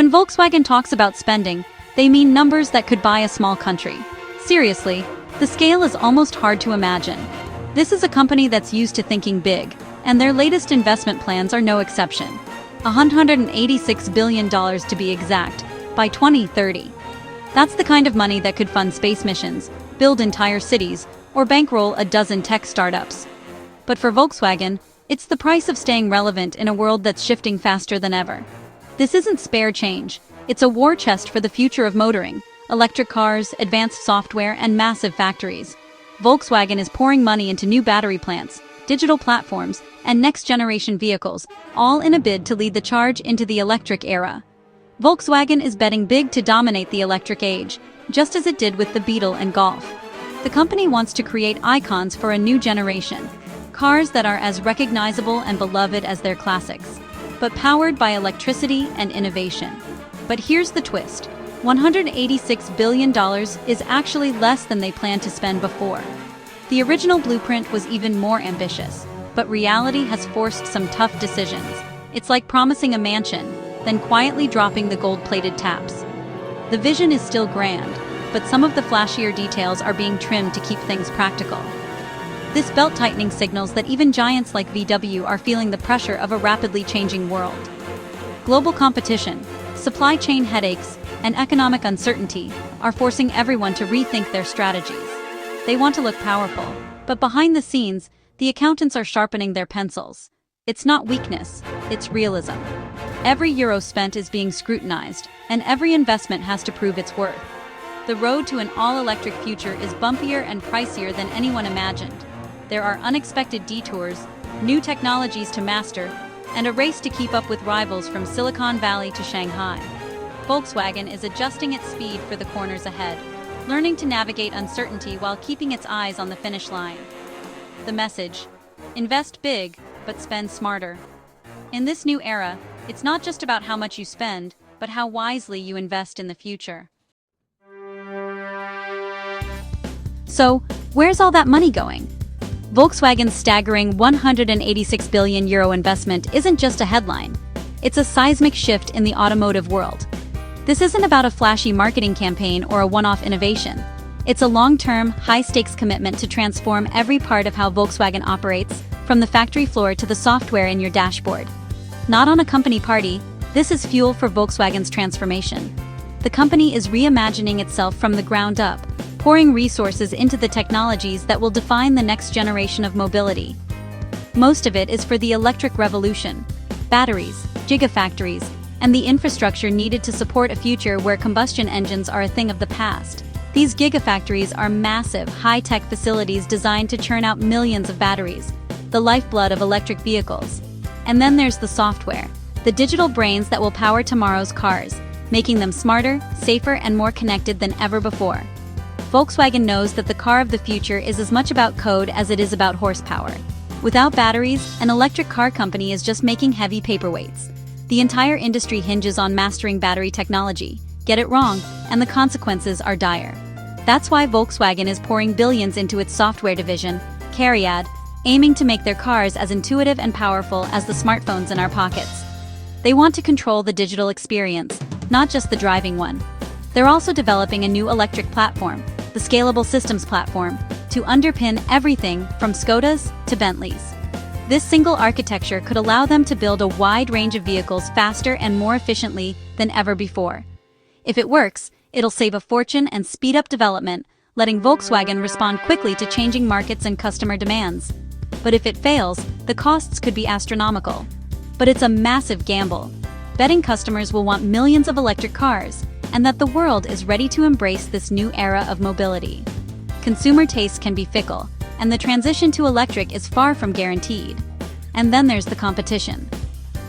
When Volkswagen talks about spending, they mean numbers that could buy a small country. Seriously, the scale is almost hard to imagine. This is a company that's used to thinking big, and their latest investment plans are no exception. $186 billion to be exact, by 2030. That's the kind of money that could fund space missions, build entire cities, or bankroll a dozen tech startups. But for Volkswagen, it's the price of staying relevant in a world that's shifting faster than ever. This isn't spare change, it's a war chest for the future of motoring, electric cars, advanced software, and massive factories. Volkswagen is pouring money into new battery plants, digital platforms, and next-generation vehicles, all in a bid to lead the charge into the electric era. Volkswagen is betting big to dominate the electric age, just as it did with the Beetle and Golf. The company wants to create icons for a new generation, cars that are as recognizable and beloved as their classics, but powered by electricity and innovation. But here's the twist. $186 billion is actually less than they planned to spend before. The original blueprint was even more ambitious, but reality has forced some tough decisions. It's like promising a mansion, then quietly dropping the gold-plated taps. The vision is still grand, but some of the flashier details are being trimmed to keep things practical. This belt-tightening signals that even giants like VW are feeling the pressure of a rapidly changing world. Global competition, supply chain headaches, and economic uncertainty are forcing everyone to rethink their strategies. They want to look powerful, but behind the scenes, the accountants are sharpening their pencils. It's not weakness, it's realism. Every euro spent is being scrutinized, and every investment has to prove its worth. The road to an all-electric future is bumpier and pricier than anyone imagined. There are unexpected detours, new technologies to master, and a race to keep up with rivals from Silicon Valley to Shanghai. Volkswagen is adjusting its speed for the corners ahead, learning to navigate uncertainty while keeping its eyes on the finish line. The message: invest big, but spend smarter. In this new era, it's not just about how much you spend, but how wisely you invest in the future. So, where's all that money going? Volkswagen's staggering €186 billion investment isn't just a headline. It's a seismic shift in the automotive world. This isn't about a flashy marketing campaign or a one-off innovation. It's a long-term, high-stakes commitment to transform every part of how Volkswagen operates, from the factory floor to the software in your dashboard. Not on a company party, this is fuel for Volkswagen's transformation. The company is reimagining itself from the ground up, pouring resources into the technologies that will define the next generation of mobility. Most of it is for the electric revolution: batteries, gigafactories, and the infrastructure needed to support a future where combustion engines are a thing of the past. These gigafactories are massive, high-tech facilities designed to churn out millions of batteries, the lifeblood of electric vehicles. And then there's the software, the digital brains that will power tomorrow's cars, making them smarter, safer, and more connected than ever before. Volkswagen knows that the car of the future is as much about code as it is about horsepower. Without batteries, an electric car company is just making heavy paperweights. The entire industry hinges on mastering battery technology. Get it wrong, and the consequences are dire. That's why Volkswagen is pouring billions into its software division, Cariad, aiming to make their cars as intuitive and powerful as the smartphones in our pockets. They want to control the digital experience, not just the driving one. They're also developing a new electric platform, the Scalable Systems Platform, to underpin everything from Skodas to Bentleys. This single architecture could allow them to build a wide range of vehicles faster and more efficiently than ever before. If it works, it'll save a fortune and speed up development, letting Volkswagen respond quickly to changing markets and customer demands. But if it fails, the costs could be astronomical. But it's a massive gamble, betting customers will want millions of electric cars, and that the world is ready to embrace this new era of mobility. Consumer tastes can be fickle, and the transition to electric is far from guaranteed. And then there's the competition.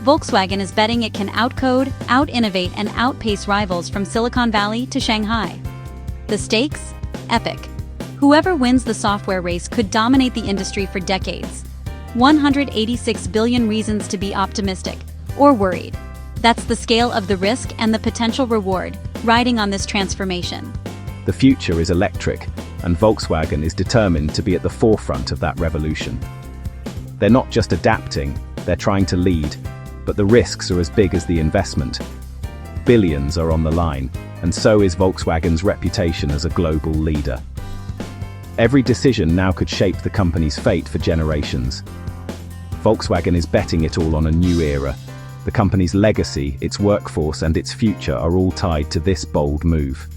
Volkswagen is betting it can outcode, out-innovate, and outpace rivals from Silicon Valley to Shanghai. The stakes? Epic. Whoever wins the software race could dominate the industry for decades. 186 billion reasons to be optimistic, or worried. That's the scale of the risk and the potential reward, riding on this transformation. The future is electric, and Volkswagen is determined to be at the forefront of that revolution. They're not just adapting, they're trying to lead, but the risks are as big as the investment. Billions are on the line, and so is Volkswagen's reputation as a global leader. Every decision now could shape the company's fate for generations. Volkswagen is betting it all on a new era. The company's legacy, its workforce, and its future are all tied to this bold move.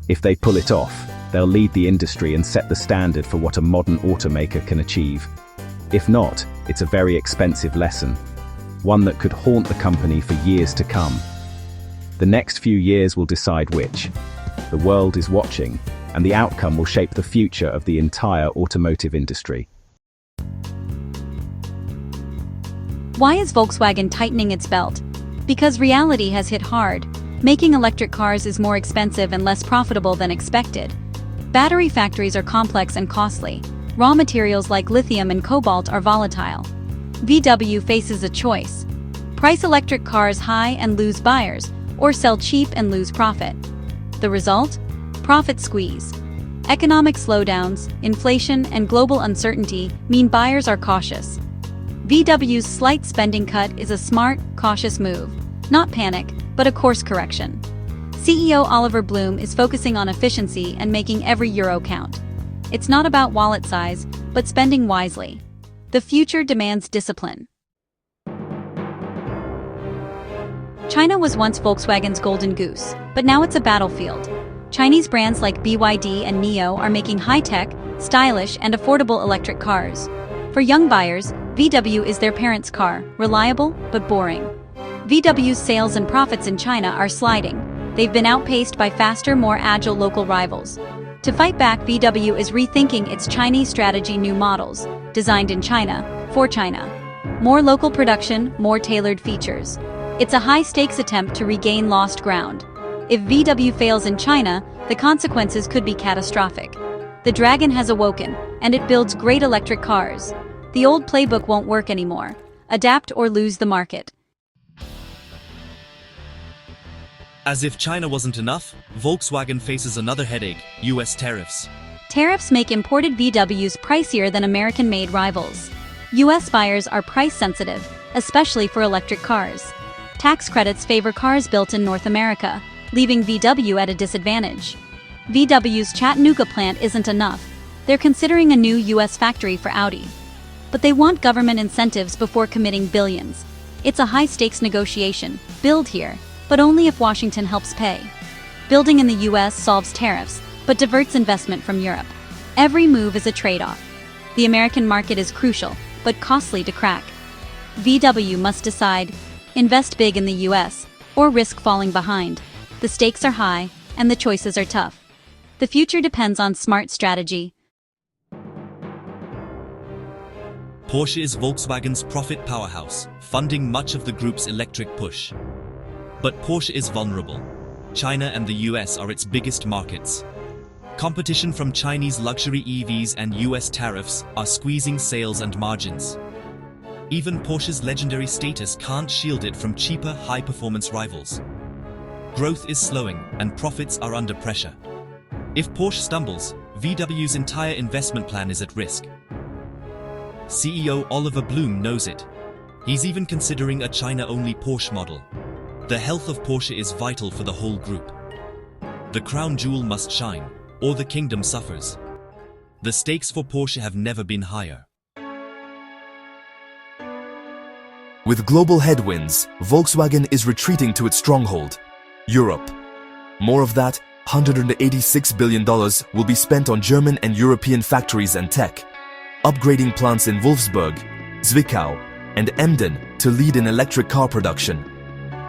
If they pull it off, they'll lead the industry and set the standard for what a modern automaker can achieve. If not, it's a very expensive lesson, one that could haunt the company for years to come. The next few years will decide which. The world is watching, and the outcome will shape the future of the entire automotive industry. Why is Volkswagen tightening its belt? Because reality has hit hard. Making electric cars is more expensive and less profitable than expected. Battery factories are complex and costly. Raw materials like lithium and cobalt are volatile. VW faces a choice: price electric cars high and lose buyers, or sell cheap and lose profit. The result? Profit squeeze. Economic slowdowns, inflation, and global uncertainty mean buyers are cautious. VW's slight spending cut is a smart, cautious move. Not panic, but a course correction. CEO Oliver Blume is focusing on efficiency and making every euro count. It's not about wallet size, but spending wisely. The future demands discipline. China was once Volkswagen's golden goose, but now it's a battlefield. Chinese brands like BYD and NIO are making high-tech, stylish, and affordable electric cars. For young buyers, VW is their parents' car, reliable but boring. VW's sales and profits in China are sliding. They've been outpaced by faster, more agile local rivals. To fight back, VW is rethinking its Chinese strategy: new models, designed in China, for China. More local production, more tailored features. It's a high-stakes attempt to regain lost ground. If VW fails in China, the consequences could be catastrophic. The dragon has awoken, and it builds great electric cars. The old playbook won't work anymore. Adapt or lose the market. As if China wasn't enough, Volkswagen faces another headache: US tariffs. Tariffs make imported VWs pricier than American-made rivals. US buyers are price-sensitive, especially for electric cars. Tax credits favor cars built in North America, leaving VW at a disadvantage. VW's Chattanooga plant isn't enough. They're considering a new US factory for Audi. But they want government incentives before committing billions. It's a high-stakes negotiation: build here, but only if Washington helps pay. Building in the US solves tariffs, but diverts investment from Europe. Every move is a trade-off. The American market is crucial, but costly to crack. VW must decide: invest big in the US, or risk falling behind. The stakes are high, and the choices are tough. The future depends on smart strategy. Porsche is Volkswagen's profit powerhouse, funding much of the group's electric push. But Porsche is vulnerable. China and the US are its biggest markets. Competition from Chinese luxury EVs and US tariffs are squeezing sales and margins. Even Porsche's legendary status can't shield it from cheaper, high-performance rivals. Growth is slowing, and profits are under pressure. If Porsche stumbles, VW's entire investment plan is at risk. CEO Oliver Blume knows it. He's even considering a China-only Porsche model. The health of Porsche is vital for the whole group. The crown jewel must shine, or the kingdom suffers. The stakes for Porsche have never been higher. With global headwinds, Volkswagen is retreating to its stronghold, Europe. More of that, $186 billion will be spent on German and European factories and tech, upgrading plants in Wolfsburg, Zwickau, and Emden to lead in electric car production.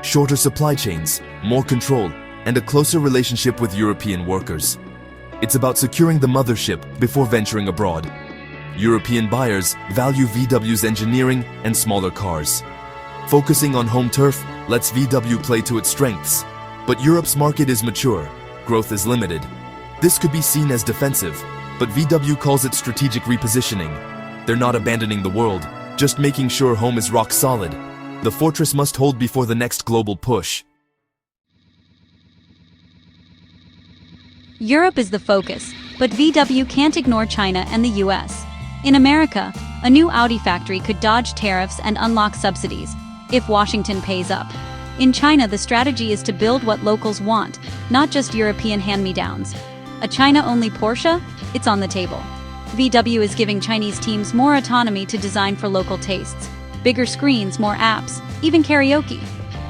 Shorter supply chains, more control, and a closer relationship with European workers. It's about securing the mothership before venturing abroad. European buyers value VW's engineering and smaller cars. Focusing on home turf lets VW play to its strengths. But Europe's market is mature, growth is limited. This could be seen as defensive, but VW calls it strategic repositioning. They're not abandoning the world, just making sure home is rock solid. The fortress must hold before the next global push. Europe is the focus, but VW can't ignore China and the US. In America, a new Audi factory could dodge tariffs and unlock subsidies, if Washington pays up. In China, the strategy is to build what locals want, not just European hand-me-downs. A China-only Porsche? It's on the table. VW is giving Chinese teams more autonomy to design for local tastes. Bigger screens, more apps, even karaoke.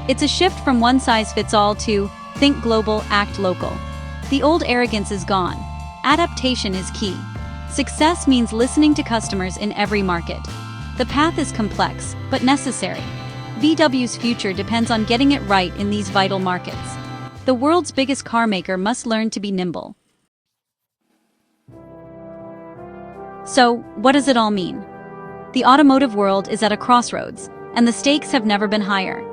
It's a shift from one-size-fits-all to think global, act local. The old arrogance is gone. Adaptation is key. Success means listening to customers in every market. The path is complex, but necessary. VW's future depends on getting it right in these vital markets. The world's biggest car maker must learn to be nimble. So, what does it all mean? The automotive world is at a crossroads, and the stakes have never been higher.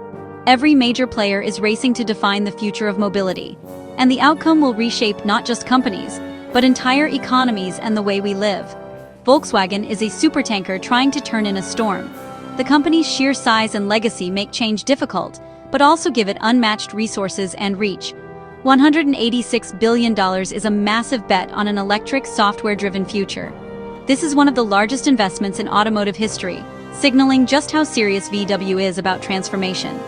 Every major player is racing to define the future of mobility, and the outcome will reshape not just companies, but entire economies and the way we live. Volkswagen is a supertanker trying to turn in a storm. The company's sheer size and legacy make change difficult, but also give it unmatched resources and reach. $186 billion is a massive bet on an electric, software-driven future. This is one of the largest investments in automotive history, signaling just how serious VW is about transformation.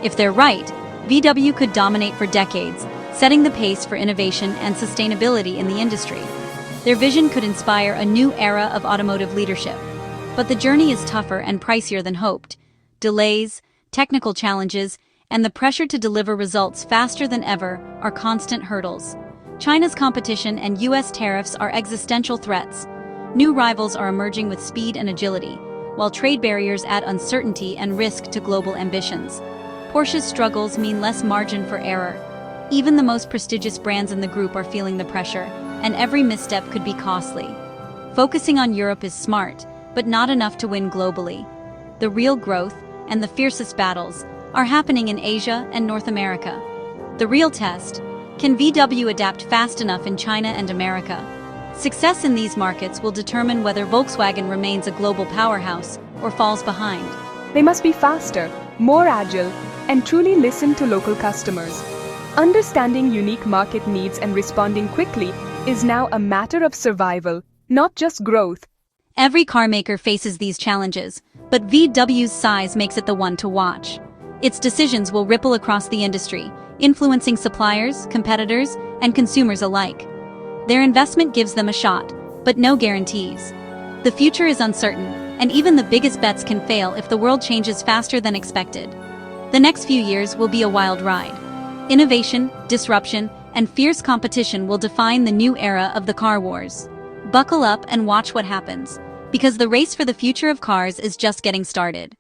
If they're right, VW could dominate for decades, setting the pace for innovation and sustainability in the industry. Their vision could inspire a new era of automotive leadership. But the journey is tougher and pricier than hoped. Delays, technical challenges, and the pressure to deliver results faster than ever are constant hurdles. China's competition and US tariffs are existential threats. New rivals are emerging with speed and agility, while trade barriers add uncertainty and risk to global ambitions. Porsche's struggles mean less margin for error. Even the most prestigious brands in the group are feeling the pressure, and every misstep could be costly. Focusing on Europe is smart, but not enough to win globally. The real growth, and the fiercest battles, are happening in Asia and North America. The real test: can VW adapt fast enough in China and America? Success in these markets will determine whether Volkswagen remains a global powerhouse or falls behind. They must be faster, more agile, and truly listen to local customers. Understanding unique market needs and responding quickly is now a matter of survival, not just growth. Every car maker faces these challenges, but VW's size makes it the one to watch. Its decisions will ripple across the industry, influencing suppliers, competitors, and consumers alike. Their investment gives them a shot, but no guarantees. The future is uncertain, and even the biggest bets can fail if the world changes faster than expected. The next few years will be a wild ride. Innovation, disruption, and fierce competition will define the new era of the car wars. Buckle up and watch what happens, because the race for the future of cars is just getting started.